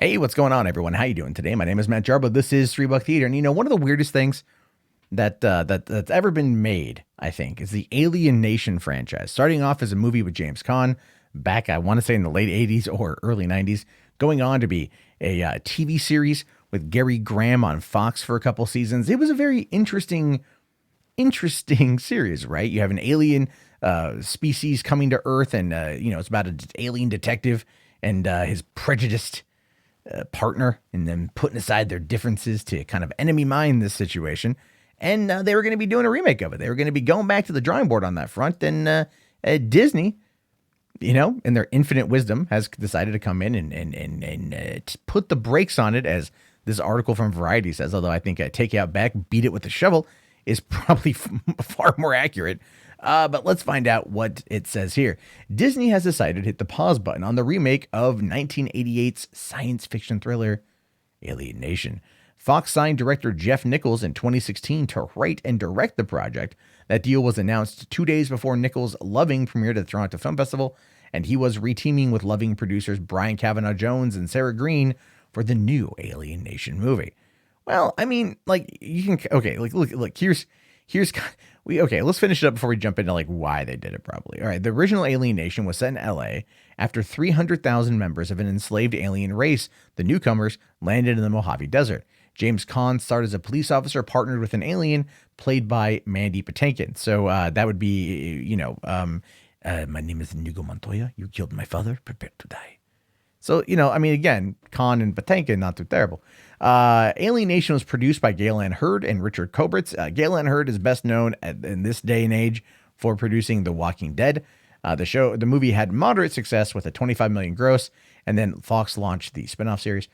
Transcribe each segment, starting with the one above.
Hey, what's going on, everyone? How you doing today? My name is Matt Jarbo. This is $3 Theater, and one of the weirdest things that's ever been made, I think, is the Alien Nation franchise. Starting off as a movie with James Caan back, I want to say in the late '80s or early '90s, going on to be a TV series with Gary Graham on Fox for a couple seasons. It was a very interesting series, right? You have an alien species coming to Earth, and it's about an alien detective and his prejudiced partner, and then putting aside their differences to kind of enemy mine this situation. And they were going to be doing a remake of it. They were going to be going back to the drawing board on that front. And Disney, in their infinite wisdom, has decided to come in and put the brakes on it, as this article from Variety says. Although I think take it out back, beat it with a shovel is probably far more accurate. But let's find out what it says here. Disney has decided to hit the pause button on the remake of 1988's science fiction thriller, Alien Nation. Fox signed director Jeff Nichols in 2016 to write and direct the project. That deal was announced 2 days before Nichols' Loving premiered at the Toronto Film Festival, and he was reteaming with Loving producers Brian Kavanaugh Jones and Sarah Green for the new Alien Nation movie. Well, I mean, look, let's finish it up before we jump into why they did it probably. All right, the original Alien Nation was set in LA after 300,000 members of an enslaved alien race, the newcomers, landed in the Mojave Desert. James Caan starred as a police officer partnered with an alien played by Mandy Patinkin. So that would be, my name is Inigo Montoya. You killed my father. Prepare to die. So, again, Caan and Patinkin, not too terrible. Alien Nation was produced by Gale Ann Hurd and Richard Kobritz. Gale Ann Hurd is best known in this day and age for producing The Walking Dead. The movie had moderate success with a $25 million gross, and then Fox launched the spinoff series,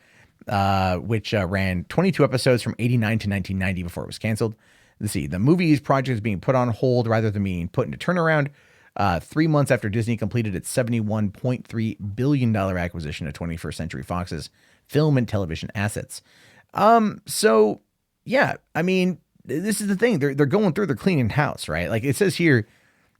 which ran 22 episodes from '89 to 1990 before it was canceled. Let's see, the movie's project is being put on hold rather than being put into turnaround. 3 months after Disney completed its $71.3 billion acquisition of 21st Century Fox's film and television assets. So yeah, I mean, this is the thing. They're going through, they're cleaning house, right? Like it says here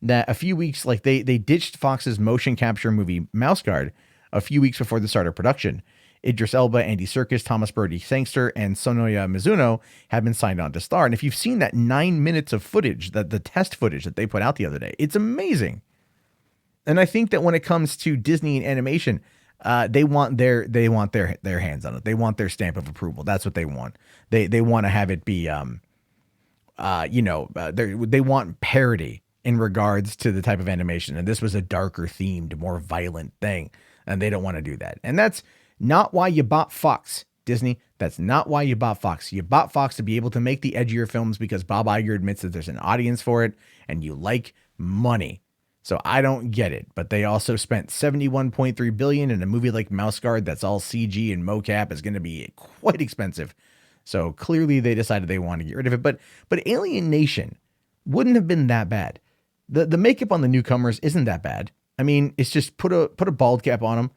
that a few weeks, they ditched Fox's motion capture movie Mouse Guard a few weeks before the start of production. Idris Elba, Andy Serkis, Thomas Brodie Sangster, and Sonoya Mizuno have been signed on to star. And if you've seen that 9 minutes of footage, the test footage that they put out the other day, it's amazing. And I think that when it comes to Disney and animation, they want their hands on it. They want their stamp of approval. That's what they want. They want to have it be, they want parody in regards to the type of animation. And this was a darker themed, more violent thing, and they don't want to do that. And that's not why you bought Fox, Disney. That's not why you bought Fox. You bought Fox to be able to make the edgier films because Bob Iger admits that there's an audience for it and you like money. So I don't get it. But they also spent $71.3 billion in a movie like Mouse Guard that's all CG and mocap is going to be quite expensive. So clearly they decided they want to get rid of it. But Alien Nation wouldn't have been that bad. The makeup on the newcomers isn't that bad. I mean, it's just put a bald cap on them.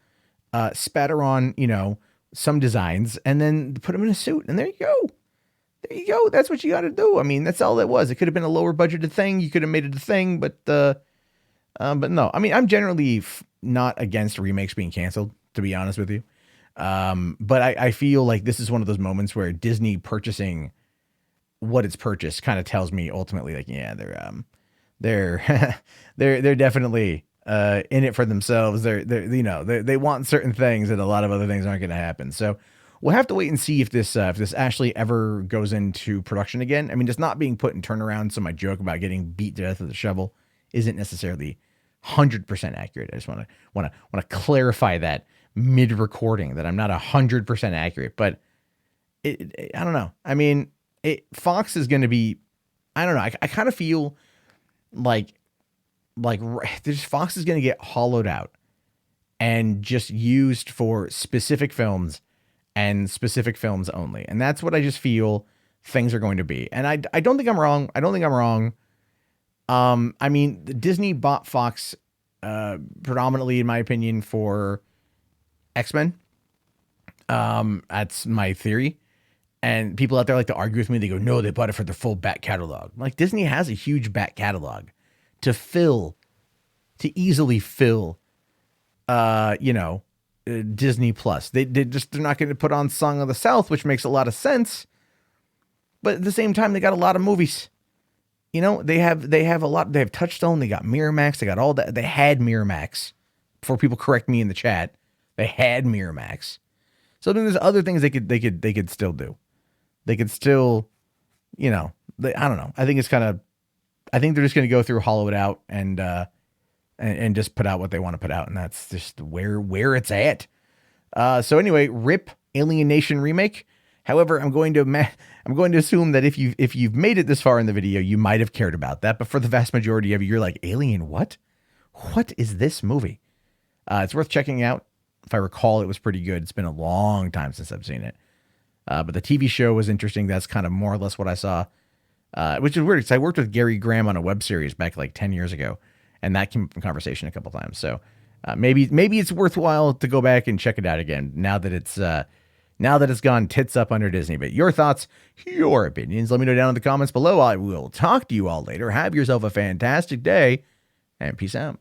Spatter on, some designs, and then put them in a suit, and there you go. There you go. That's what you got to do. I mean, that's all it was. It could have been a lower budgeted thing. You could have made it a thing, but no. I mean, I'm generally not against remakes being canceled, to be honest with you. But I feel like this is one of those moments where Disney purchasing what it's purchased kind of tells me ultimately, they're definitely in it for themselves. They want certain things that a lot of other things aren't going to happen. So we'll have to wait and see if this actually ever goes into production again. I mean, it's not being put in turnaround. So my joke about getting beat to death with a shovel isn't necessarily 100% accurate. I just want to clarify that mid recording that I'm not 100% accurate, but I don't know. I mean, Fox is going to be, I don't know. I kind of feel like Fox is going to get hollowed out and just used for specific films and specific films only. And that's what I just feel things are going to be. And I don't think I'm wrong. I mean, Disney bought Fox predominantly, in my opinion, for X-Men. That's my theory. And people out there like to argue with me. They go, no, they bought it for the full back catalog. Like, Disney has a huge back catalog to easily fill, Disney Plus. They're not going to put on Song of the South, which makes a lot of sense. But at the same time, they got a lot of movies. You know, they have a lot. They have Touchstone. They got Miramax. They got all that. They had Miramax. Before people correct me in the chat, they had Miramax. So then there's other things they could still do. They could still, you know, I don't know. I think they're just going to go through, hollow it out, and just put out what they want to put out, and that's just where it's at. So anyway, RIP Alien Nation remake. However, I'm going to assume that if you've made it this far in the video, you might have cared about that. But for the vast majority of you, you're like, Alien what? What is this movie? It's worth checking out. If I recall, it was pretty good. It's been a long time since I've seen it. But the TV show was interesting. That's kind of more or less what I saw, which is weird because I worked with Gary Graham on a web series back like 10 years ago, and that came up in conversation a couple times. So maybe it's worthwhile to go back and check it out again now that it's gone tits up under Disney. But your thoughts, your opinions, let me know down in the comments below. I will talk to you all later. Have yourself a fantastic day, and peace out.